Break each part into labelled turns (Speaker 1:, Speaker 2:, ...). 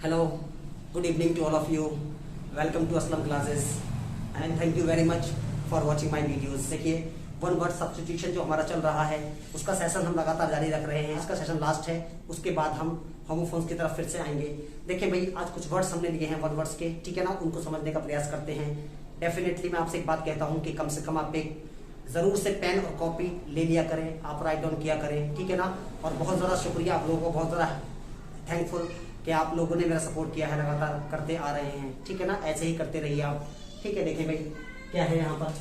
Speaker 1: Hello, good evening to all of you. Welcome to Aslam Classes and thank you very much for watching my videos. देखिए one word substitution जो हमारा चल रहा है उसका session हम लगातार जारी रख रहे हैं। इसका सेशन लास्ट है, उसके बाद हम होमोफोन्स की तरफ फिर से आएंगे। देखिए भाई, आज कुछ वर्ड्स हमने लिए हैं वन वर्ड्स के, ठीक है ना, उनको समझने का प्रयास करते हैं। डेफिनेटली मैं आपसे एक बात कहता हूँ कि कम से कम आप एक जरूर से पेन और कॉपी ले लिया करें, आप राइट डाउन किया करें, ठीक है ना। और बहुत ज़्यादा शुक्रिया आप लोगों को, बहुत ज़्यादा थैंकफुल कि आप लोगों ने मेरा सपोर्ट किया है, लगातार करते आ रहे हैं, ठीक है ना। ऐसे ही करते रहिए आप, ठीक है। देखिए भाई क्या है यहाँ पर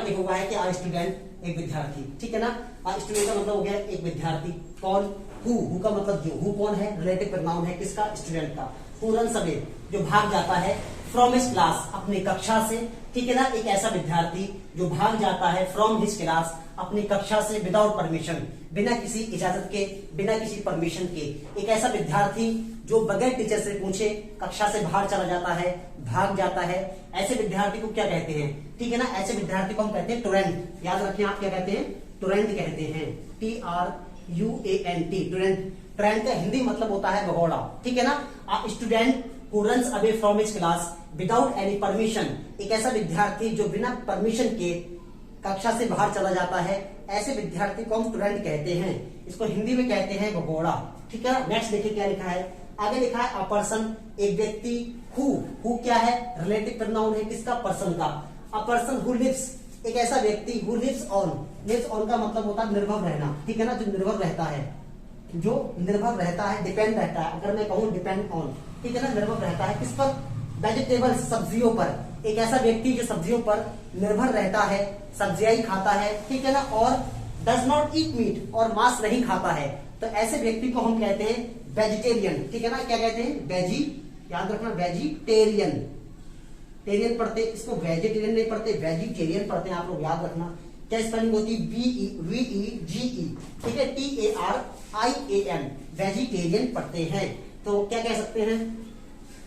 Speaker 1: लिखा हुआ है कि आ स्टूडेंट एक विद्यार्थी, ठीक है ना। आ स्टूडेंट का मतलब हो गया एक विद्यार्थी। कौन? हु का मतलब जो, हु कौन है? रिलेटिव प्रोनाउन है किसका? स्टूडेंट का। हु रन्स अवे जो भाग जाता है, फ्रॉम हिज क्लास अपनी कक्षा से, ठीक है ना। एक ऐसा विद्यार्थी जो भाग जाता है फ्रॉम हिज क्लास अपनी कक्षा से विदाउट परमिशन, बिना किसी इजाजत के, बिना किसी परमिशन के। एक ऐसा विद्यार्थी जो बगैर टीचर से पूछे कक्षा से बाहर चला जाता है, भाग जाता है, ऐसे विद्यार्थी को क्या कहते हैं? ठीक है ना, ऐसे विद्यार्थी को हम कहते हैं टुरेंट। याद रखिए आप क्या कहते हैं? टुरेंट कहते हैं, TRUANT, टुरेंट। टुरेंट का हिंदी मतलब होता है भगोड़ा, ठीक है ना। Student who runs away from his class without any permission, एक ऐसा विद्यार्थी जो बिना परमिशन के कक्षा से बाहर चला जाता है, ऐसे विद्यार्थी को हम टुरेंट कहते हैं। इसको हिंदी में कहते हैं भगोड़ा, ठीक है। नेक्स्ट देखिए क्या लिखा है, आगे लिखा है अ पर्सन, एक व्यक्ति। हु क्या है? रिलेटिव प्रोनाउन है किसका? पर्सन का। अ पर्सन हु लिव्स, एक ऐसा व्यक्ति। Who lives on, lives on का मतलब होता है निर्भर रहना, ठीक है ना, जो निर्भर रहता है, जो निर्भर रहता है, डिपेंड रहता है। अगर मैं कहूं डिपेंड ऑन, ठीक है ना, निर्भर रहता है किस पर? वेजिटेबल, सब्जियों पर। एक ऐसा व्यक्ति जो सब्जियों पर निर्भर रहता है, सब्जियां ही खाता है, ठीक है ना। और डज नॉट ईट मीट, और मांस नहीं खाता है, तो ऐसे व्यक्ति को हम कहते हैं वेजिटेरियन, ठीक है ना। क्या कहते हैं? वेजी, याद रखना, वेजिटेरियन। टेरियन पढ़ते, इसको वेजिटेरियन नहीं पढ़ते, वेजिटेरियन पढ़ते हैं आप लोग, याद रखना। क्या स्पेलिंग होती है? VEGE, ठीक है, TARIAN, वेजिटेरियन पढ़ते हैं। तो क्या कह सकते हैं?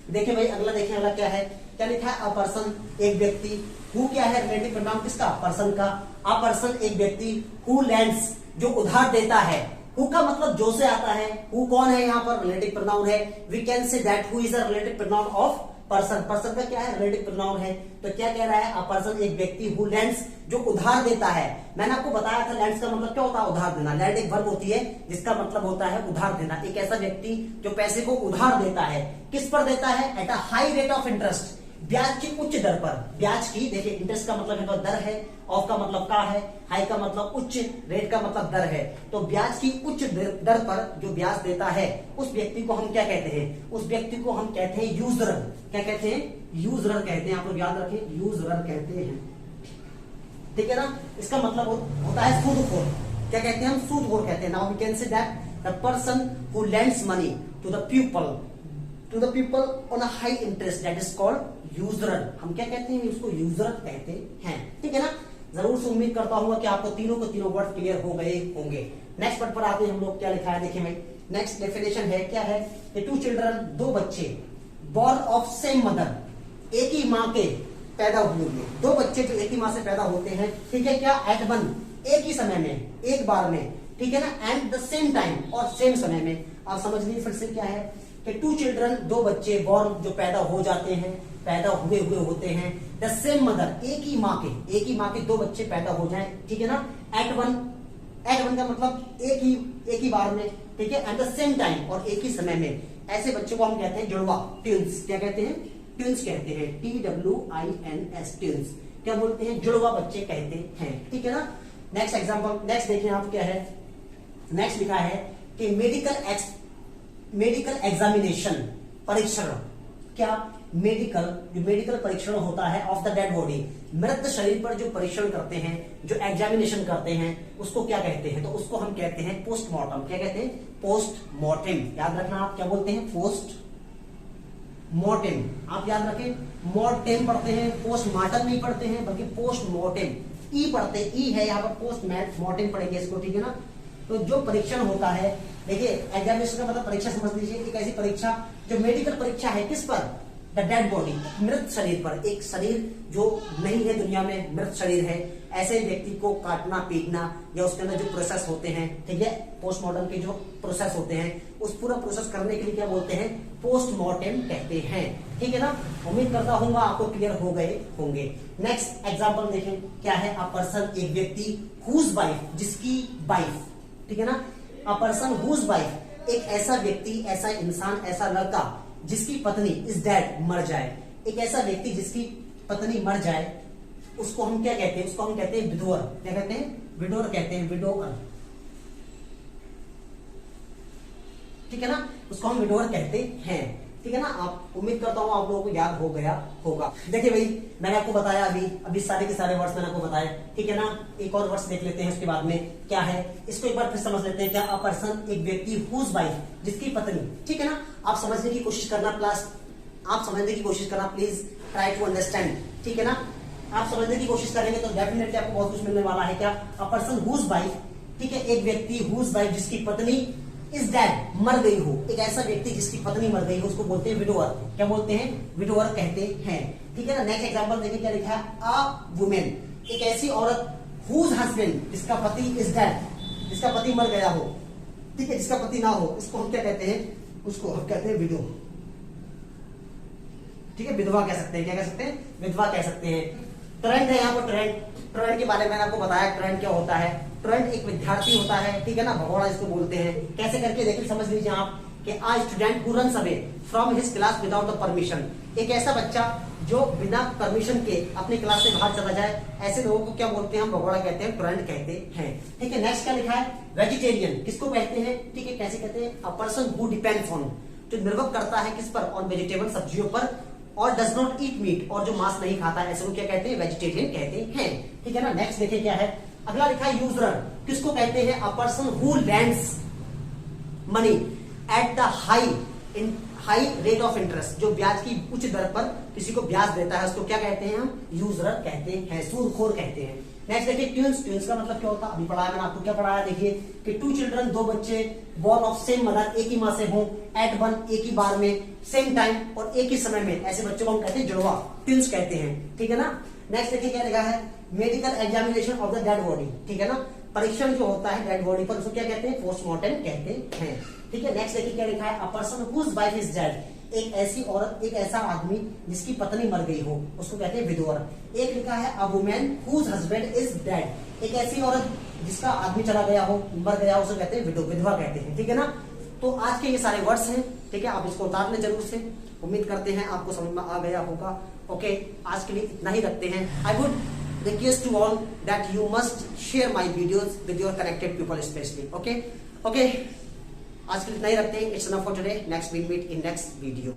Speaker 1: देखिए भाई अगला, देखिए अगला क्या है, क्या लिखा है? अ पर्सन, एक व्यक्ति। हु क्या है? रिलेटिव प्रोनाउन किसका? पर्सन का। अ पर्सन एक व्यक्ति। हु लेंड्स, जो उधार देता है। हु का मतलब जो से आता है। हु कौन है? यहाँ पर रिलेटिव प्रोनाउन है। We can say that who is a relative pronoun of person. Person का क्या है? रिलेटिव प्रोनाउन है। तो क्या कह रहा है? अ पर्सन एक व्यक्ति। हु लेंड्स, जो उधार देता है। मैंने आपको बताया था लेंड्स का मतलब क्या होता है? उधार देना। लैंड एक वर्ब होती है जिसका मतलब होता है उधार देना। एक ऐसा व्यक्ति जो पैसे को उधार देता है, किस पर देता है? At a high rate of interest, ब्याज की उच्च दर पर। ब्याज की, देखिए इंटरेस्ट का मतलब है दर है, ऑफ का मतलब का है, हाई का मतलब उच्च, रेट का मतलब दर है। तो ब्याज की उच्च दर पर जो ब्याज देता है, उस व्यक्ति को हम क्या कहते हैं? उस व्यक्ति को हम कहते हैं यूजरर। क्या कहते हैं? यूजरर कहते हैं। आप लोग याद रखें, यूजरर कहते हैं, ठीक है ना। इसका मतलब होता है सूदखोर। क्या कहते हैं हम? सूदखोर कहते हैं। Now we can say that the person who lends money to the people on a high interest, that is called usurer. हम क्या कहते हैं? उसको यूजरर कहते हैं, ठीक है ना। जरूर से उम्मीद करता हूं कि आपको तीनों के तीनों वर्ड क्लियर हो गए होंगे। नेक्स्ट वर्ड पर आते हैं हम लोग, क्या लिखा है देखिए भाई। नेक्स्ट डेफिनेशन है, क्या है? टू चिल्ड्रन, दो बच्चे। बॉर्न ऑफ सेम मदर, एक ही माँ के पैदा हुए। दो बच्चे जो एक ही माँ से पैदा होते हैं, ठीक है। क्या? एट वन, एक ही समय में, एक बार में, ठीक है ना। एंड द सेम टाइम, और सेम समय में। आप समझ लीजिए फिर से क्या है कि टू चिल्ड्रन, दो बच्चे। बॉर्न जो पैदा हो जाते हैं, पैदा हुए होते हैं। द सेम मदर, एक ही माँ के दो बच्चे पैदा हो जाएं, ठीक है ना। एट वन का मतलब एक ही बार में, ठीक है। एट द सेम टाइम, और एक ही समय में। ऐसे बच्चों को हम कहते हैं जुड़वा, ट्विंस। क्या कहते हैं? ट्विंस कहते हैं, TWINS, ट्विंस। क्या बोलते हैं? जुड़वा बच्चे कहते हैं, ठीक है ना। नेक्स्ट एग्जाम्पल, नेक्स्ट देखिए आप क्या है। नेक्स्ट लिखा है कि मेडिकल एग्जामिनेशन, परीक्षण। क्या? मेडिकल परीक्षण होता है ऑफ द डेड बॉडी, मृत शरीर पर जो परीक्षण करते हैं, जो एग्जामिनेशन करते हैं, उसको क्या कहते हैं? तो उसको हम कहते हैं पोस्टमार्टम। क्या कहते हैं? पोस्टमार्टम। याद रखना, आप क्या बोलते हैं? पोस्टमार्टम। आप याद रखें, मॉर्टेम पढ़ते हैं, पोस्टमार्टम नहीं पढ़ते हैं, बल्कि पोस्टमार्टम। ई पढ़ते, ई है यहाँ पर, पोस्टमार्टम पढ़ेंगे इसको, ठीक है ना। तो जो परीक्षण होता है, देखिए एग्जामिनेशन का मतलब परीक्षा समझ लीजिए, एक ऐसी परीक्षा जो मेडिकल परीक्षा है, किस पर? द डेड बॉडी, मृत शरीर पर। एक शरीर जो नहीं है दुनिया में, मृत शरीर है, ऐसे व्यक्ति को काटना पीटना या उसके अंदर जो प्रोसेस होते हैं, ठीक है, पोस्टमार्टम के जो प्रोसेस होते हैं, उस पूरा प्रोसेस करने के लिए क्या बोलते हैं, पोस्टमार्टम कहते हैं। ठीक है ना, उम्मीद करता हूँ आपको क्लियर हो गए होंगे। नेक्स्ट एग्जांपल देखें, क्या है, अ पर्सन, एक व्यक्ति, हुज वाइफ, जिसकी वाइफ, ठीक है ना, अ पर्सन हुज वाइफ, एक ऐसा व्यक्ति, ऐसा इंसान, ऐसा लड़का जिसकी पत्नी इज डेड, मर जाए। एक ऐसा व्यक्ति जिसकी पत्नी मर जाए, उसको हम क्या कहते हैं, उसको हम कहते हैं विधवर। क्या कहते हैं, विडोर कहते हैं, विडोवर, ठीक है ना, उसको हम विडोवर कहते हैं। ठीक है ना, आप, उम्मीद करता हूं आप लोगों को याद हो गया होगा। देखिए भाई, मैंने आपको बताया अभी सारे के सारे वर्ड्स मैंने आपको बताए, ठीक है ना। एक और वर्ड्स देख लेते हैं उसके बाद में, क्या है, इसको एक बार फिर समझ लेते हैं। क्या, अ पर्सन, एक व्यक्ति, हुज वाइफ, जिसकी पत्नी, ठीक है ना। आप समझने की कोशिश करना, प्लस आप समझने की कोशिश करना, प्लीज ट्राई टू अंडरस्टैंड, ठीक है ना। आप समझने की कोशिश करेंगे तो डेफिनेटली आपको बहुत कुछ मिलने वाला है। क्या, अ पर्सन हुज वाइफ, ठीक है, एक व्यक्ति, हुज वाइफ, जिसकी पत्नी इज डेड, मर गई हो। एक ऐसा व्यक्ति जिसकी पत्नी मर गई हो, उसको बोलते हैं विडोवर। क्या बोलते हैं, विडोवर कहते हैं। ठीक है ना। नेक्स्ट एग्जांपल देखिए, क्या लिखा है, अ वुमेन, एक ऐसी औरत, हुज हस्बैंड, जिसका पति इज डेड, जिसका पति मर गया हो, ठीक है, जिसका पति ना हो, इसको हम क्या कहते हैं, उसको हम कहते हैं विडो, ठीक है, विधवा कह सकते हैं। क्या कह सकते हैं, विधवा कह सकते हैं। ट्रेंड है यहाँ पर, ट्रेंड के बारे में मैंने आपको बताया, ट्रेंड क्या होता है। ट्रेंड एक विद्यार्थी होता है, ठीक है ना, भगोड़ा इसको बोलते हैं। कैसे करके देखिए, समझ लीजिए आप, कि a student who runs away from his class without the permission, एक ऐसा बच्चा जो बिना परमिशन के अपनी क्लास से बाहर चला जाए, ऐसे लोगों को क्या बोलते हैं, हम भगोड़ा कहते हैं, ट्रेंड कहते हैं। ठीक है। नेक्स्ट क्या लिखा है, वेजिटेरियन, किसको कहते हैं, ठीक है, कैसे कहते हैं, a person who depends on, जो निर्भर करता है किस पर, ऑन वेजिटेबल, सब्जियों पर, और डज नॉट ईट मीट, और जो मांस नहीं खाता है, ऐसे को क्या कहते हैं, वेजिटेरियन कहते हैं। ठीक है ना। नेक्स्ट देखिए क्या है, अगला लिखा है यूजर, किसको कहते हैं, a person who lends money at the high rate of interest, जो ब्याज की उच्च दर पर किसी को ब्याज देता है, उसको क्या कहते हैं, हम यूजर कहते हैं, सूदखोर कहते हैं। नेक्स्ट देखिए ट्विंस, ट्विंस का मतलब क्या होता है, अभी पढ़ाया मैंने आपको, क्या पढ़ाया देखिए, कि टू चिल्ड्रन, दो बच्चे, बोर्न ऑफ सेम मदर, एक ही माँ से हों, एट वन, एक ही बार में, सेम टाइम, और एक ही समय में, ऐसे बच्चों को हम कहते हैं जुड़वा, ट्विंस कहते हैं। ठीक है ना। नेक्स्ट देखिए क्या लिखा है, medical examination of the dead body, ठीक है ना, परीक्षण जो होता है डेड बॉडी पर, उसको क्या कहते हैं, पोस्टमार्टम कहते हैं। ठीक है। नेक्स्ट देखिए क्या लिखा है, a person whose wife is dead, एक ऐसी औरत, एक ऐसा आदमी जिसकी पत्नी मर गई हो, उसको कहते हैं विधवर। एक लिखा है, a women whose husband is dead, एक ऐसी औरत जिसका आदमी चला गया हो, मर गया हो, उसको कहते हैं विडो, विधवा कहते हैं। ठीक है ना। तो आज के ये सारे वर्ड्स हैं, ठीक है, आप इसको उतार लें जरूर से। उम्मीद करते हैं आपको समझ में आ गया होगा। ओके, आज के लिए इतना ही रखते हैं। I would request to all that you must share my videos with your connected people especially. Okay, आज के लिए इतना ही रखते हैं। It's enough for today. Next we'll meet in next video.